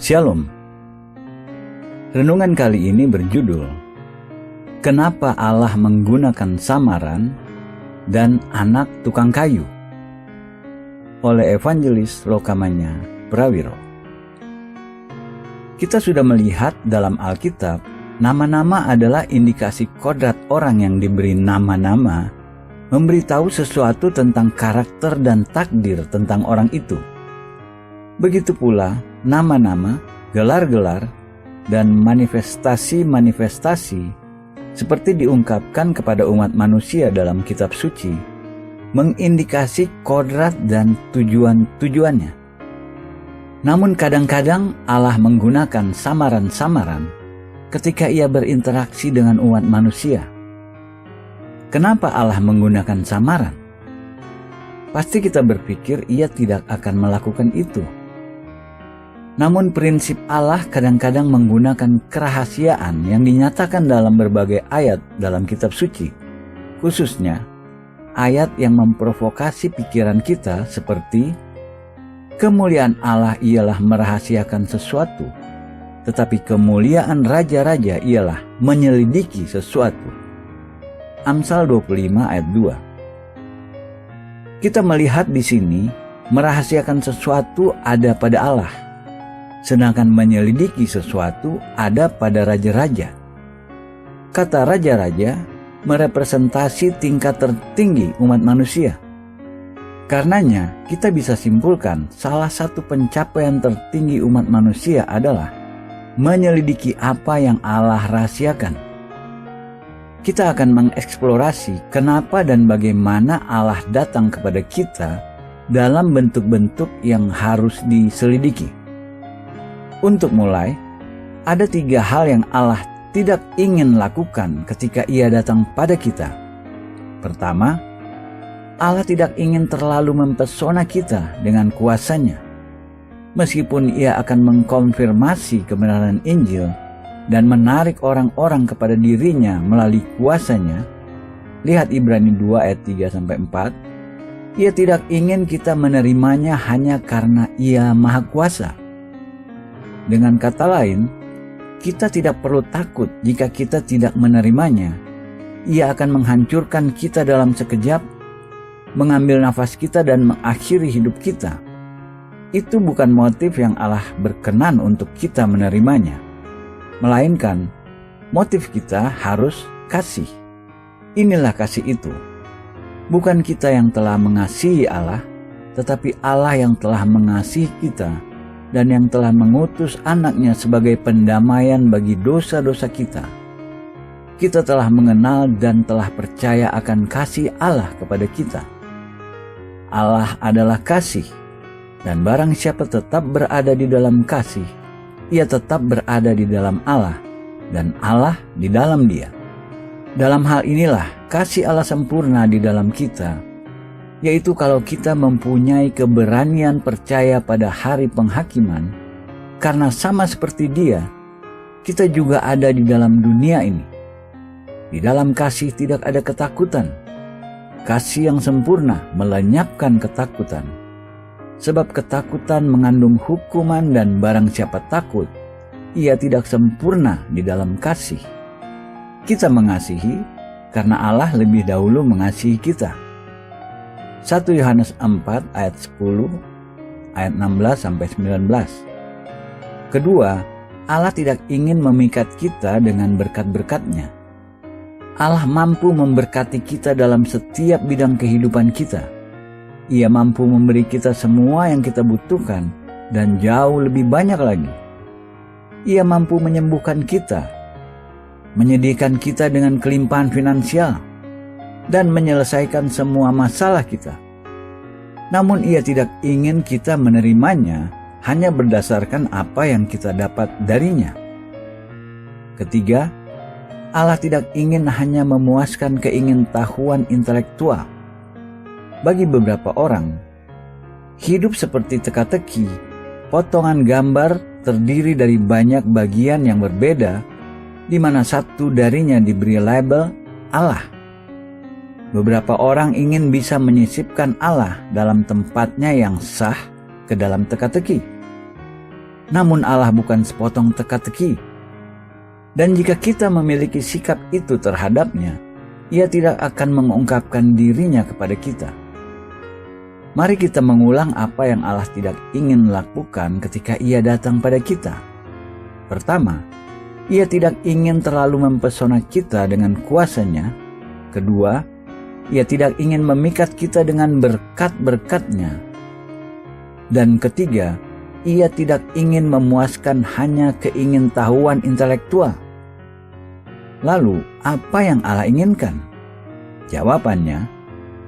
Shalom. Renungan kali ini berjudul Kenapa Allah menggunakan samaran dan anak tukang kayu, oleh Evangelis Lokamanya Prawiro. Kita sudah melihat dalam Alkitab, nama-nama adalah indikasi kodrat orang yang diberi nama-nama, memberitahu sesuatu tentang karakter dan takdir tentang orang itu. Begitu pula nama-nama, gelar-gelar, dan manifestasi-manifestasi seperti diungkapkan kepada umat manusia dalam kitab suci, mengindikasi kodrat dan tujuan-tujuannya. Namun kadang-kadang Allah menggunakan samaran-samaran ketika ia berinteraksi dengan umat manusia. Kenapa Allah menggunakan samaran? Pasti kita berpikir ia tidak akan melakukan itu. Namun prinsip Allah kadang-kadang menggunakan kerahasiaan yang dinyatakan dalam berbagai ayat dalam kitab suci, khususnya ayat yang memprovokasi pikiran kita seperti kemuliaan Allah ialah merahasiakan sesuatu, tetapi kemuliaan raja-raja ialah menyelidiki sesuatu. Amsal 25 ayat 2. Kita melihat di sini merahasiakan sesuatu ada pada Allah, sedangkan menyelidiki sesuatu ada pada raja-raja. Kata raja-raja merepresentasi tingkat tertinggi umat manusia. Karenanya kita bisa simpulkan salah satu pencapaian tertinggi umat manusia adalah menyelidiki apa yang Allah rahasiakan. Kita akan mengeksplorasi kenapa dan bagaimana Allah datang kepada kita dalam bentuk-bentuk yang harus diselidiki. Untuk mulai, ada 3 hal yang Allah tidak ingin lakukan ketika ia datang pada kita. Pertama, Allah tidak ingin terlalu mempesona kita dengan kuasanya. Meskipun ia akan mengkonfirmasi kebenaran Injil dan menarik orang-orang kepada dirinya melalui kuasanya, lihat Ibrani 2 ayat 3-4, ia tidak ingin kita menerimanya hanya karena ia maha kuasa. Dengan kata lain, kita tidak perlu takut jika kita tidak menerimanya. Ia akan menghancurkan kita dalam sekejap, mengambil nafas kita dan mengakhiri hidup kita. Itu bukan motif yang Allah berkenan untuk kita menerimanya, melainkan motif kita harus kasih. Inilah kasih itu. Bukan kita yang telah mengasihi Allah, tetapi Allah yang telah mengasihi kita dan yang telah mengutus anaknya sebagai pendamaian bagi dosa-dosa kita. Kita telah mengenal dan telah percaya akan kasih Allah kepada kita. Allah adalah kasih, dan barang siapa tetap berada di dalam kasih, ia tetap berada di dalam Allah, dan Allah di dalam dia. Dalam hal inilah kasih Allah sempurna di dalam kita, yaitu kalau kita mempunyai keberanian percaya pada hari penghakiman, karena sama seperti Dia, kita juga ada di dalam dunia ini. Di dalam kasih tidak ada ketakutan. Kasih yang sempurna melenyapkan ketakutan. Sebab ketakutan mengandung hukuman dan barang siapa takut, ia tidak sempurna di dalam kasih. Kita mengasihi karena Allah lebih dahulu mengasihi kita. 1 Yohanes 4 ayat 10, ayat 16-19. Kedua, Allah tidak ingin memikat kita dengan berkat-berkat-Nya. Allah mampu memberkati kita dalam setiap bidang kehidupan kita. Ia mampu memberi kita semua yang kita butuhkan dan jauh lebih banyak lagi. Ia mampu menyembuhkan kita, menyediakan kita dengan kelimpahan finansial, dan menyelesaikan semua masalah kita. Namun ia tidak ingin kita menerimanya hanya berdasarkan apa yang kita dapat darinya. Ketiga, Allah tidak ingin hanya memuaskan keingintahuan intelektual. Bagi beberapa orang, hidup seperti teka-teki, potongan gambar terdiri dari banyak bagian yang berbeda, di mana satu darinya diberi label Allah. Beberapa orang ingin bisa menyisipkan Allah dalam tempatnya yang sah ke dalam teka-teki. namun Allah bukan sepotong teka-teki. Dan jika kita memiliki sikap itu terhadapnya, Ia tidak akan mengungkapkan dirinya kepada kita. Mari kita mengulang apa yang Allah tidak ingin lakukan ketika Ia datang pada kita. Pertama, Ia tidak ingin terlalu mempesona kita dengan kuasa-Nya. Kedua, Ia tidak ingin memikat kita dengan berkat-berkat-Nya. Dan ketiga, Ia tidak ingin memuaskan hanya keingintahuan intelektual. Lalu, apa yang Allah inginkan? Jawabannya,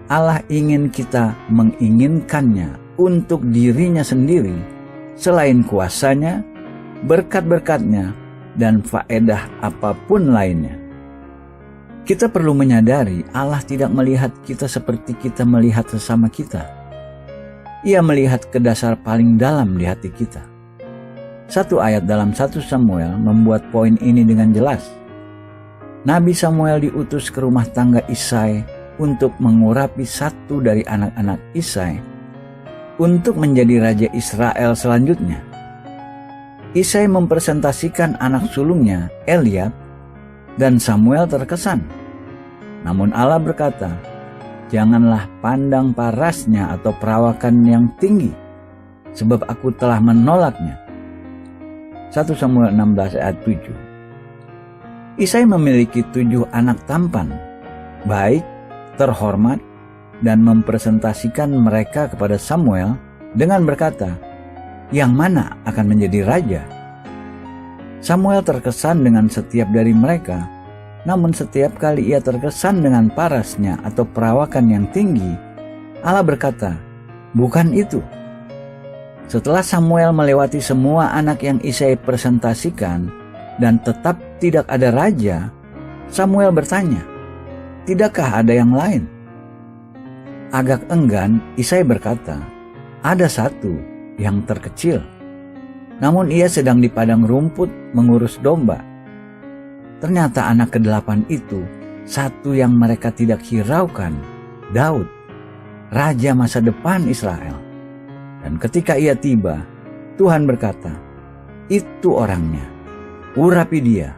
Allah ingin kita menginginkannya untuk dirinya sendiri, selain kuasa-Nya, berkat-berkat-Nya, dan faedah apapun lainnya. Kita perlu menyadari Allah tidak melihat kita seperti kita melihat sesama kita. Ia melihat ke dasar paling dalam di hati kita. Satu ayat dalam 1 Samuel membuat poin ini dengan jelas. Nabi Samuel diutus ke rumah tangga Isai untuk mengurapi satu dari anak-anak Isai untuk menjadi raja Israel selanjutnya. Isai mempresentasikan anak sulungnya, Eliab, dan Samuel terkesan. Namun Allah berkata, "Janganlah pandang parasnya atau perawakan yang tinggi, sebab aku telah menolaknya." 1 Samuel 16 ayat 7. Isai memiliki 7 anak tampan, baik, terhormat, dan mempresentasikan mereka kepada Samuel dengan berkata, "Yang mana akan menjadi raja?" Samuel terkesan dengan setiap dari mereka, namun setiap kali ia terkesan dengan parasnya atau perawakan yang tinggi, Allah berkata, "Bukan itu." Setelah Samuel melewati semua anak yang Isai presentasikan dan tetap tidak ada raja, Samuel bertanya, "Tidakkah ada yang lain?" Agak enggan, Isai berkata, "Ada satu yang terkecil, namun ia sedang di padang rumput mengurus domba." Ternyata anak ke-8 itu satu yang mereka tidak hiraukan, Daud, raja masa depan Israel. Dan ketika ia tiba, Tuhan berkata, "Itu orangnya, urapi dia."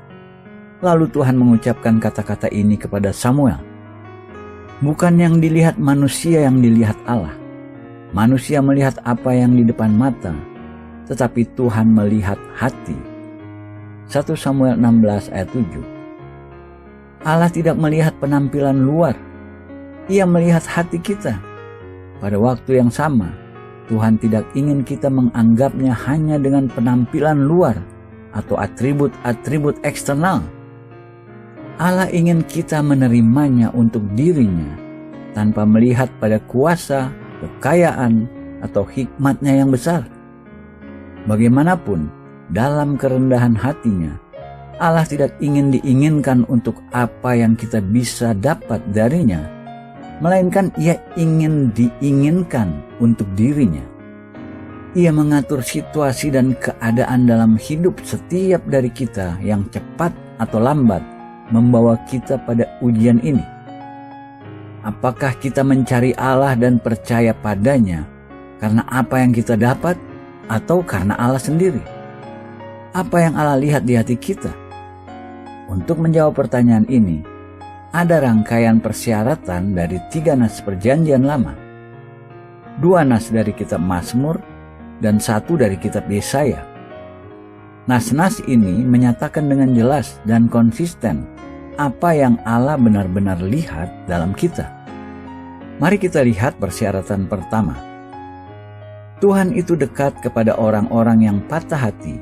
Lalu Tuhan mengucapkan kata-kata ini kepada Samuel, "Bukan yang dilihat manusia yang dilihat Allah. Manusia melihat apa yang di depan mata, tetapi Tuhan melihat hati." 1 Samuel 16 ayat 7. Allah tidak melihat penampilan luar, Ia melihat hati kita. Pada waktu yang sama, Tuhan tidak ingin kita menganggapnya hanya dengan penampilan luar atau atribut-atribut eksternal. Allah ingin kita menerimanya untuk dirinya, tanpa melihat pada kuasa, kekayaan, atau hikmat-Nya yang besar. Bagaimanapun, dalam kerendahan hatinya, Allah tidak ingin diinginkan untuk apa yang kita bisa dapat darinya, melainkan Ia ingin diinginkan untuk dirinya. Ia mengatur situasi dan keadaan dalam hidup setiap dari kita yang cepat atau lambat membawa kita pada ujian ini. Apakah kita mencari Allah dan percaya padanya karena apa yang kita dapat atau karena Allah sendiri? Apa yang Allah lihat di hati kita? Untuk menjawab pertanyaan ini, ada rangkaian persyaratan dari 3 nas perjanjian lama, 2 nas dari kitab Mazmur, dan 1 dari kitab Yesaya. Nas-nas ini menyatakan dengan jelas dan konsisten apa yang Allah benar-benar lihat dalam kita. Mari kita lihat persyaratan pertama. Tuhan itu dekat kepada orang-orang yang patah hati,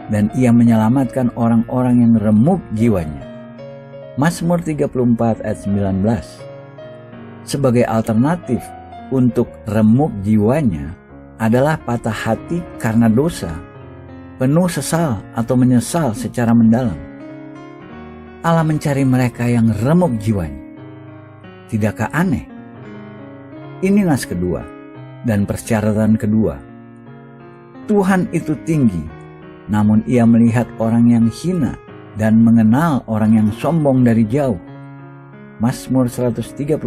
dan Ia menyelamatkan orang-orang yang remuk jiwanya. Mazmur 34 ayat 19. Sebagai alternatif untuk remuk jiwanya adalah patah hati karena dosa, penuh sesal atau menyesal secara mendalam. Allah mencari mereka yang remuk jiwanya. Tidakkah aneh? Ini nas kedua dan persyaratan kedua. Tuhan itu tinggi, namun Ia melihat orang yang hina dan mengenal orang yang sombong dari jauh. Mazmur 138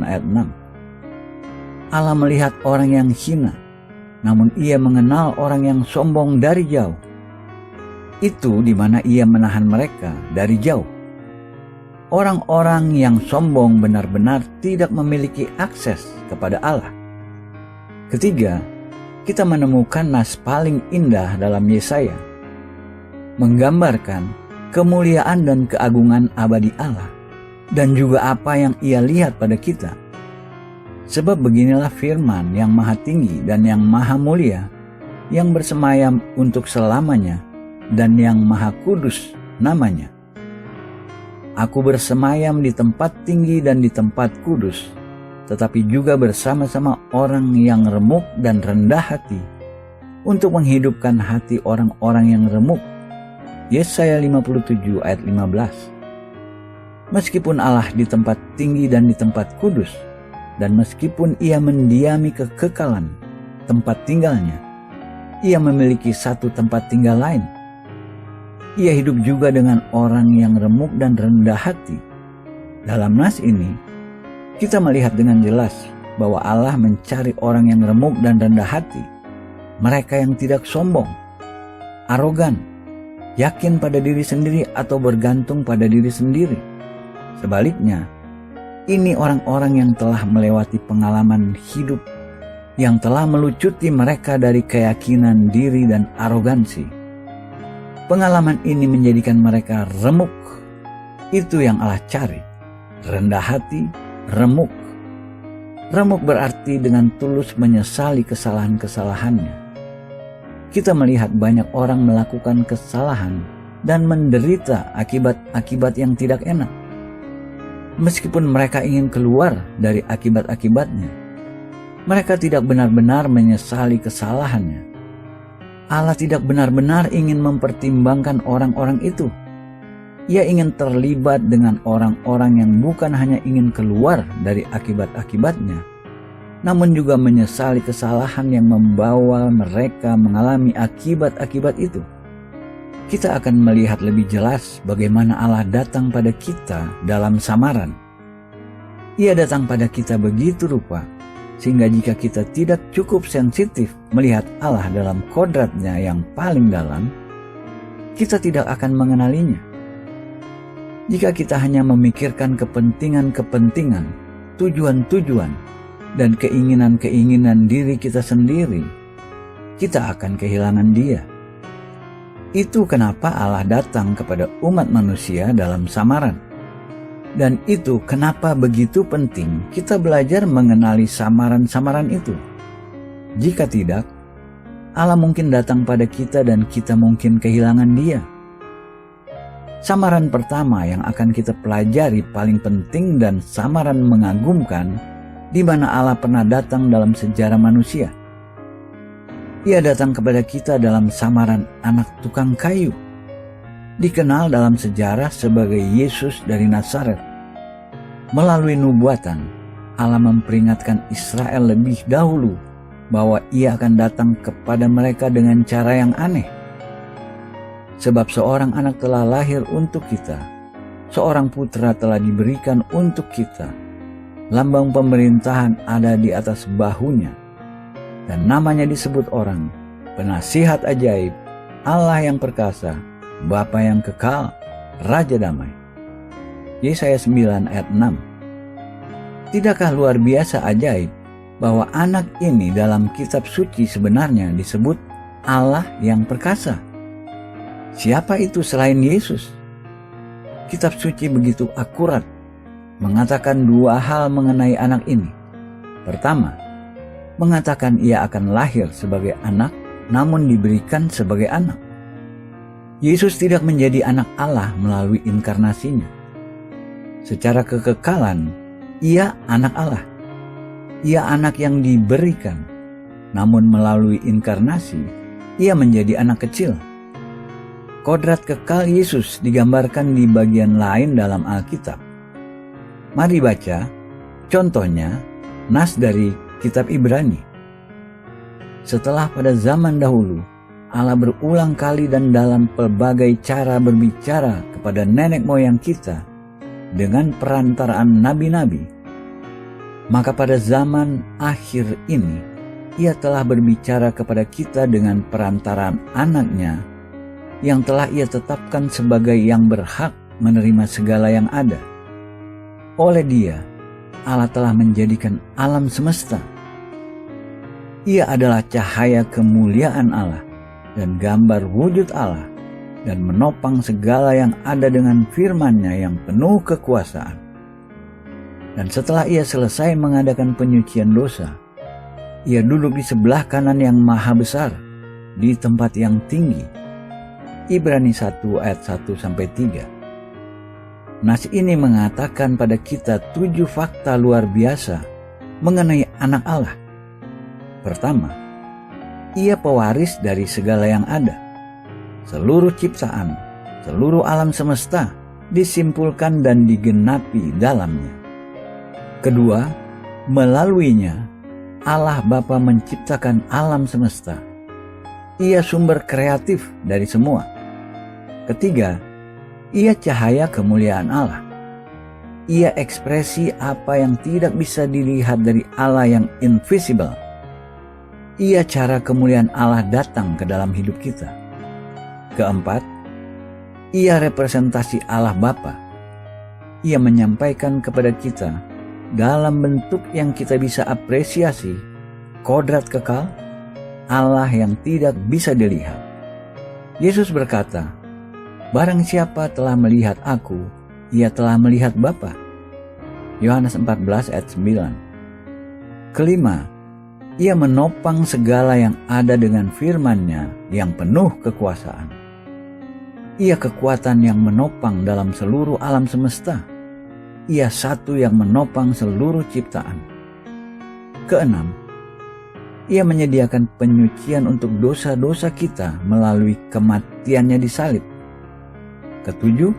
ayat 6. Allah melihat orang yang hina, namun ia mengenal orang yang sombong dari jauh. Itu di mana ia menahan mereka dari jauh. Orang-orang yang sombong benar-benar tidak memiliki akses kepada Allah. Ketiga, kita menemukan nas paling indah dalam Yesaya, menggambarkan kemuliaan dan keagungan abadi Allah, dan juga apa yang ia lihat pada kita. Sebab beginilah firman yang maha tinggi dan yang maha mulia, yang bersemayam untuk selamanya, dan yang maha kudus namanya. Aku bersemayam di tempat tinggi dan di tempat kudus, tetapi juga bersama-sama orang yang remuk dan rendah hati, untuk menghidupkan hati orang-orang yang remuk. Yesaya 57 ayat 15. Meskipun Allah di tempat tinggi dan di tempat kudus, dan meskipun ia mendiami kekekalan tempat tinggalnya, ia memiliki satu tempat tinggal lain. Ia hidup juga dengan orang yang remuk dan rendah hati. Dalam nas ini, kita melihat dengan jelas bahwa Allah mencari orang yang remuk dan rendah hati, mereka yang tidak sombong, arogan, yakin pada diri sendiri atau bergantung pada diri sendiri. Sebaliknya, ini orang-orang yang telah melewati pengalaman hidup, yang telah melucuti mereka dari keyakinan diri dan arogansi. Pengalaman ini menjadikan mereka remuk. Itu yang Allah cari. Rendah hati, remuk. Remuk berarti dengan tulus menyesali kesalahan-kesalahannya. Kita melihat banyak orang melakukan kesalahan dan menderita akibat-akibat yang tidak enak. Meskipun mereka ingin keluar dari akibat-akibatnya, mereka tidak benar-benar menyesali kesalahannya. Allah tidak benar-benar ingin mempertimbangkan orang-orang itu. Ia ingin terlibat dengan orang-orang yang bukan hanya ingin keluar dari akibat-akibatnya, namun juga menyesali kesalahan yang membawa mereka mengalami akibat-akibat itu. Kita akan melihat lebih jelas bagaimana Allah datang pada kita dalam samaran. Ia datang pada kita begitu rupa, sehingga jika kita tidak cukup sensitif melihat Allah dalam kodratnya yang paling dalam, kita tidak akan mengenalinya. Jika kita hanya memikirkan kepentingan-kepentingan, tujuan-tujuan, dan keinginan-keinginan diri kita sendiri, kita akan kehilangan Dia. Itu kenapa Allah datang kepada umat manusia dalam samaran. Dan itu kenapa begitu penting kita belajar mengenali samaran-samaran itu. Jika tidak, Allah mungkin datang pada kita dan kita mungkin kehilangan Dia. Samaran pertama yang akan kita pelajari paling penting dan samaran mengagumkan, di mana Allah pernah datang dalam sejarah manusia. Ia datang kepada kita dalam samaran anak tukang kayu, dikenal dalam sejarah sebagai Yesus dari Nazaret. Melalui nubuatan, Allah memperingatkan Israel lebih dahulu bahwa Ia akan datang kepada mereka dengan cara yang aneh. Sebab seorang anak telah lahir untuk kita, seorang putra telah diberikan untuk kita, lambang pemerintahan ada di atas bahunya, dan namanya disebut orang, Penasihat Ajaib, Allah yang perkasa, Bapa yang kekal, Raja Damai. Yesaya 9 ayat 6. Tidakkah luar biasa ajaib bahwa anak ini dalam kitab suci sebenarnya disebut Allah yang perkasa? Siapa itu selain Yesus? Kitab suci begitu akurat mengatakan dua hal mengenai anak ini. Pertama, mengatakan ia akan lahir sebagai anak namun diberikan sebagai anak. Yesus tidak menjadi anak Allah melalui inkarnasinya. Secara kekekalan, ia anak Allah. Ia anak yang diberikan, namun melalui inkarnasi, ia menjadi anak kecil. Kodrat kekal Yesus digambarkan di bagian lain dalam Alkitab. Mari baca, contohnya, nas dari kitab Ibrani. Setelah pada zaman dahulu, Allah berulang kali dan dalam pelbagai cara berbicara kepada nenek moyang kita dengan perantaraan nabi-nabi. Maka pada zaman akhir ini, Ia telah berbicara kepada kita dengan perantaraan anaknya yang telah Ia tetapkan sebagai yang berhak menerima segala yang ada. Oleh Dia, Allah telah menjadikan alam semesta. Ia adalah cahaya kemuliaan Allah dan gambar wujud Allah, dan menopang segala yang ada dengan firman-Nya yang penuh kekuasaan. Dan setelah Ia selesai mengadakan penyucian dosa, Ia duduk di sebelah kanan yang maha besar, di tempat yang tinggi. Ibrani 1 ayat 1-3. Nas ini mengatakan pada kita 7 fakta luar biasa mengenai anak Allah. Pertama, Ia pewaris dari segala yang ada. Seluruh ciptaan, seluruh alam semesta disimpulkan dan digenapi dalamnya. Kedua, melaluinya Allah Bapa menciptakan alam semesta. Ia sumber kreatif dari semua. Ketiga, Ia cahaya kemuliaan Allah. Ia ekspresi apa yang tidak bisa dilihat dari Allah yang invisible. Ia cara kemuliaan Allah datang ke dalam hidup kita. Keempat, Ia representasi Allah Bapa. Ia menyampaikan kepada kita dalam bentuk yang kita bisa apresiasi kodrat kekal Allah yang tidak bisa dilihat. Yesus berkata, "Barang siapa telah melihat Aku, ia telah melihat Bapa." Yohanes 14 ayat 9. Kelima, Ia menopang segala yang ada dengan firman-Nya yang penuh kekuasaan. Ia kekuatan yang menopang dalam seluruh alam semesta. Ia satu yang menopang seluruh ciptaan. Keenam, Ia menyediakan penyucian untuk dosa-dosa kita melalui kematian-Nya di salib. Ketujuh,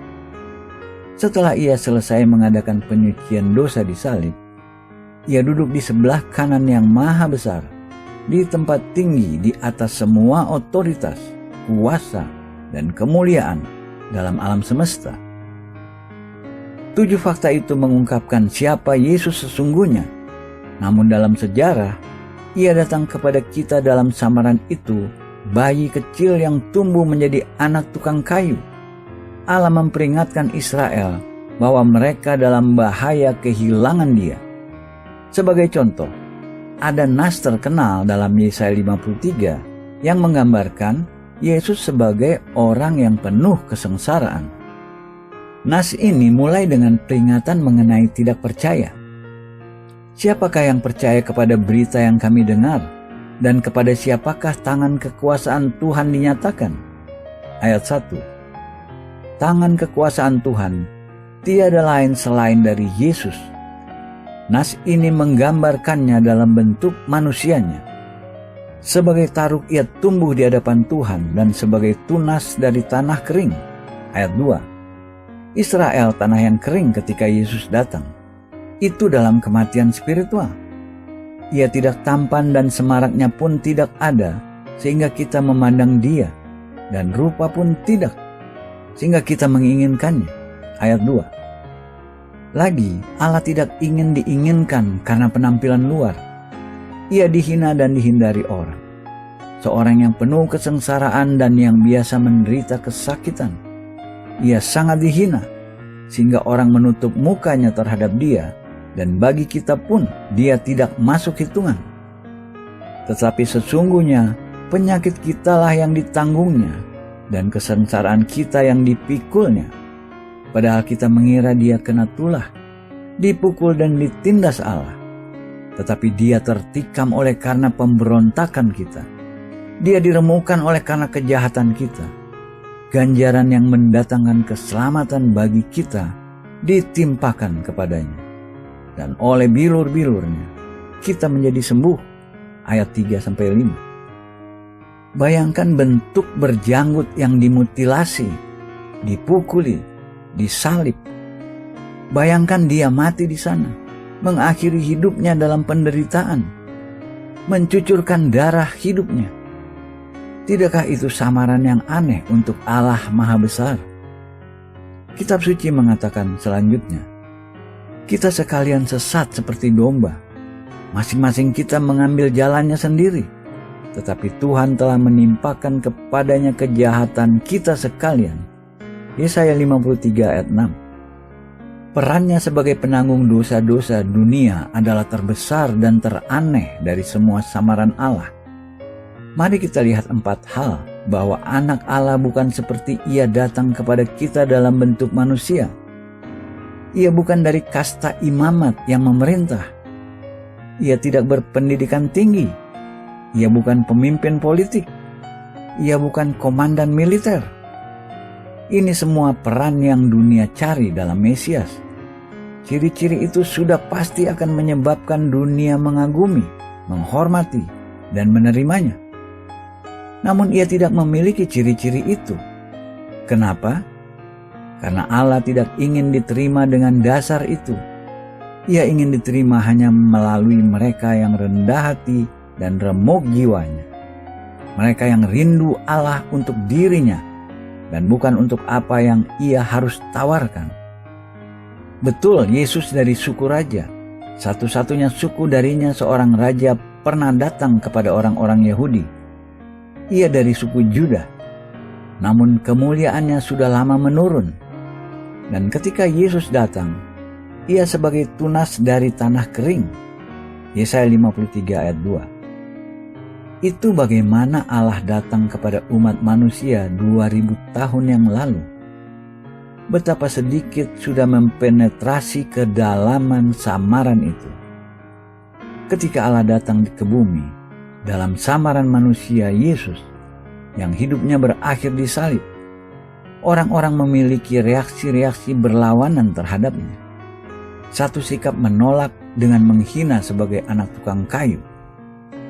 setelah Ia selesai mengadakan penyucian dosa di salib, Ia duduk di sebelah kanan yang maha besar, di tempat tinggi di atas semua otoritas, kuasa, dan kemuliaan dalam alam semesta. 7 fakta itu mengungkapkan siapa Yesus sesungguhnya. Namun dalam sejarah, Ia datang kepada kita dalam samaran itu, bayi kecil yang tumbuh menjadi anak tukang kayu. Allah memperingatkan Israel bahwa mereka dalam bahaya kehilangan Dia. Sebagai contoh, ada nas terkenal dalam Yesaya 53 yang menggambarkan Yesus sebagai orang yang penuh kesengsaraan. Nas ini mulai dengan peringatan mengenai tidak percaya. Siapakah yang percaya kepada berita yang kami dengar? Dan kepada siapakah tangan kekuasaan Tuhan dinyatakan? Ayat 1. Tangan kekuasaan Tuhan tiada lain selain dari Yesus. Nas ini menggambarkannya dalam bentuk manusianya. Sebagai taruk Ia tumbuh di hadapan Tuhan dan sebagai tunas dari tanah kering. Ayat 2. Israel tanah yang kering ketika Yesus datang. Itu dalam kematian spiritual. Ia tidak tampan dan semaraknya pun tidak ada, sehingga kita memandang Dia, dan rupa pun tidak, sehingga kita menginginkannya. Ayat 2. Lagi, Allah tidak ingin diinginkan karena penampilan luar. Ia dihina dan dihindari orang. Seorang yang penuh kesengsaraan dan yang biasa menderita kesakitan. Ia sangat dihina, sehingga orang menutup mukanya terhadap Dia, dan bagi kita pun Dia tidak masuk hitungan. Tetapi sesungguhnya penyakit kitalah yang ditanggungnya, dan kesengsaraan kita yang dipikulnya. Padahal kita mengira Dia kena tulah, dipukul dan ditindas Allah. Tetapi Dia tertikam oleh karena pemberontakan kita. Dia diremukkan oleh karena kejahatan kita. Ganjaran yang mendatangkan keselamatan bagi kita ditimpakan kepadanya. Dan oleh bilur-bilurnya kita menjadi sembuh. Ayat 3-5. Bayangkan bentuk berjanggut yang dimutilasi, dipukuli, disalib. Bayangkan Dia mati di sana, mengakhiri hidupnya dalam penderitaan, mencucurkan darah hidupnya. Tidakkah itu samaran yang aneh untuk Allah Maha Besar? Kitab suci mengatakan selanjutnya, kita sekalian sesat seperti domba. Masing-masing kita mengambil jalannya sendiri, tetapi Tuhan telah menimpakan kepadanya kejahatan kita sekalian. Yesaya 53 ayat 6. Perannya sebagai penanggung dosa-dosa dunia adalah terbesar dan teraneh dari semua samaran Allah. Mari kita lihat 4 hal bahwa anak Allah bukan seperti ia datang kepada kita dalam bentuk manusia. Ia bukan dari kasta imamat yang memerintah. Ia tidak berpendidikan tinggi. Ia bukan pemimpin politik. Ia bukan komandan militer. Ini semua peran yang dunia cari dalam Mesias. Ciri-ciri itu sudah pasti akan menyebabkan dunia mengagumi, menghormati, dan menerimanya. Namun ia tidak memiliki ciri-ciri itu. Kenapa? Karena Allah tidak ingin diterima dengan dasar itu. Ia ingin diterima hanya melalui mereka yang rendah hati dan remuk jiwanya. Mereka yang rindu Allah untuk dirinya dan bukan untuk apa yang ia harus tawarkan. Betul, Yesus dari suku raja. Satu-satunya suku darinya seorang raja pernah datang kepada orang-orang Yahudi. Ia dari suku Juda. Namun kemuliaannya sudah lama menurun. Dan ketika Yesus datang, ia sebagai tunas dari tanah kering. Yesaya 53 ayat 2. Itu bagaimana Allah datang kepada umat manusia 2000 tahun yang lalu. Betapa sedikit sudah mempenetrasi kedalaman samaran itu. Ketika Allah datang ke bumi, dalam samaran manusia Yesus, yang hidupnya berakhir di salib, orang-orang memiliki reaksi-reaksi berlawanan terhadapnya. Satu sikap menolak dengan menghina sebagai anak tukang kayu.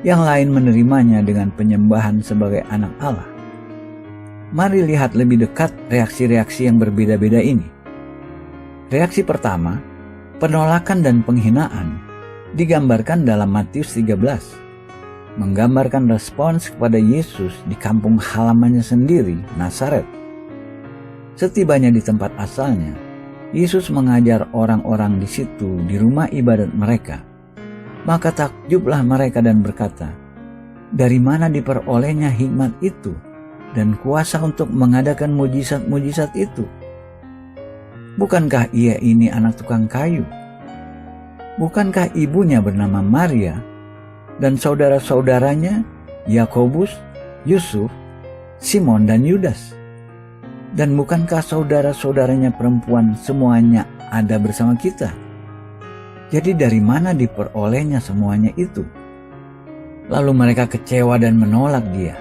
Yang lain menerimanya dengan penyembahan sebagai anak Allah. Mari lihat lebih dekat reaksi-reaksi yang berbeda-beda ini. Reaksi pertama, penolakan dan penghinaan, digambarkan dalam Matius 13. Menggambarkan respons kepada Yesus di kampung halamannya sendiri, Nazaret. Setibanya di tempat asalnya, Yesus mengajar orang-orang di situ di rumah ibadat mereka. Maka takjublah mereka dan berkata, "Dari mana diperolehnya hikmat itu dan kuasa untuk mengadakan mujizat-mujizat itu? Bukankah ia ini anak tukang kayu? Bukankah ibunya bernama Maria dan saudara-saudaranya Yakobus, Yusuf, Simon dan Yudas? Dan bukankah saudara-saudaranya perempuan semuanya ada bersama kita? Jadi dari mana diperolehnya semuanya itu?" Lalu mereka kecewa dan menolak dia.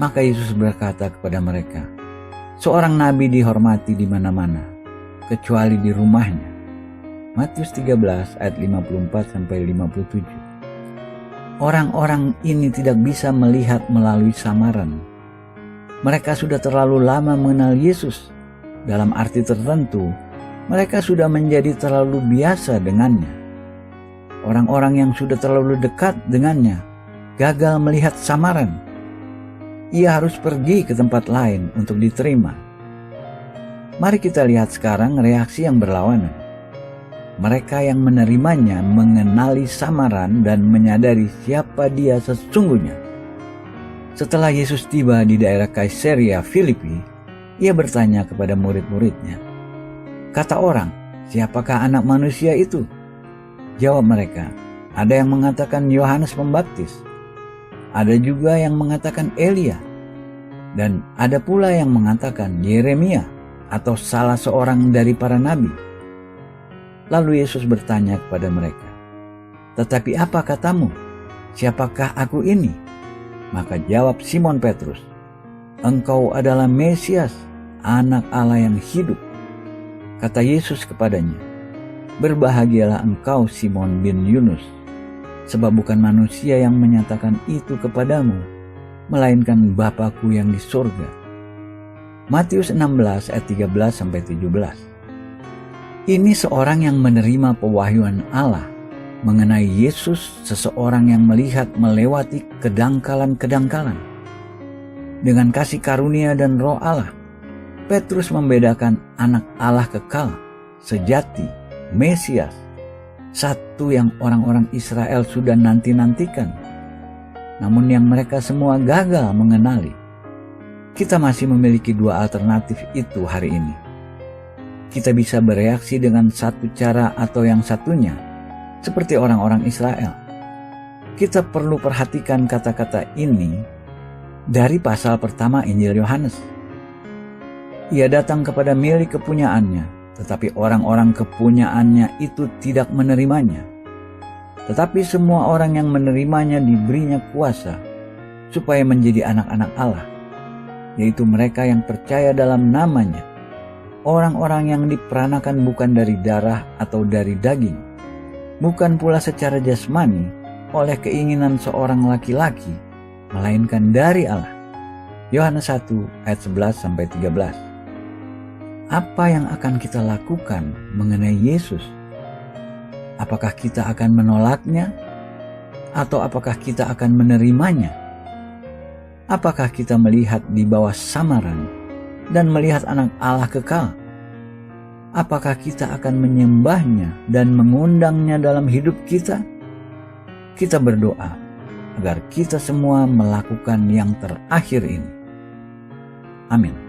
Maka Yesus berkata kepada mereka, "Seorang nabi dihormati di mana-mana, kecuali di rumahnya." Matius 13 ayat 54-57. Orang-orang ini tidak bisa melihat melalui samaran. Mereka sudah terlalu lama mengenal Yesus. Dalam arti tertentu, mereka sudah menjadi terlalu biasa dengannya. Orang-orang yang sudah terlalu dekat dengannya gagal melihat samaran. Ia harus pergi ke tempat lain untuk diterima. Mari kita lihat sekarang reaksi yang berlawanan. Mereka yang menerimanya mengenali samaran dan menyadari siapa dia sesungguhnya. Setelah Yesus tiba di daerah Kaisarea Filipi, ia bertanya kepada murid-muridnya, "Kata orang, siapakah anak manusia itu?" Jawab mereka, "Ada yang mengatakan Yohanes Pembaptis, ada juga yang mengatakan Elia, dan ada pula yang mengatakan Yeremia atau salah seorang dari para nabi." Lalu Yesus bertanya kepada mereka, "Tetapi apa katamu? Siapakah aku ini?" Maka jawab Simon Petrus, "Engkau adalah Mesias, anak Allah yang hidup." Kata Yesus kepadanya, "Berbahagialah engkau Simon bin Yunus, sebab bukan manusia yang menyatakan itu kepadamu, melainkan Bapa-Ku yang di surga." Matius 16 ayat 13-17. Ini seorang yang menerima pewahyuan Allah mengenai Yesus, seseorang yang melihat melewati kedangkalan-kedangkalan. Dengan kasih karunia dan Roh Allah, Petrus membedakan anak Allah kekal, sejati, Mesias, Satu yang orang-orang Israel sudah nanti-nantikan, namun yang mereka semua gagal mengenali. Kita masih memiliki dua alternatif itu hari ini. Kita bisa bereaksi dengan satu cara atau yang satunya, seperti orang-orang Israel. Kita perlu perhatikan kata-kata ini dari pasal pertama Injil Yohanes. Ia datang kepada milik kepunyaannya, tetapi orang-orang kepunyaannya itu tidak menerimanya. Tetapi semua orang yang menerimanya diberinya kuasa supaya menjadi anak-anak Allah, yaitu mereka yang percaya dalam namanya, orang-orang yang diperanakan bukan dari darah atau dari daging, bukan pula secara jasmani oleh keinginan seorang laki-laki, melainkan dari Allah. Yohanes 1 ayat 11-13. Apa yang akan kita lakukan mengenai Yesus? Apakah kita akan menolaknya? Atau apakah kita akan menerimanya? Apakah kita melihat di bawah samaran dan melihat anak Allah kekal? Apakah kita akan menyembahnya dan mengundangnya dalam hidup kita? Kita berdoa agar kita semua melakukan yang terakhir ini. Amin.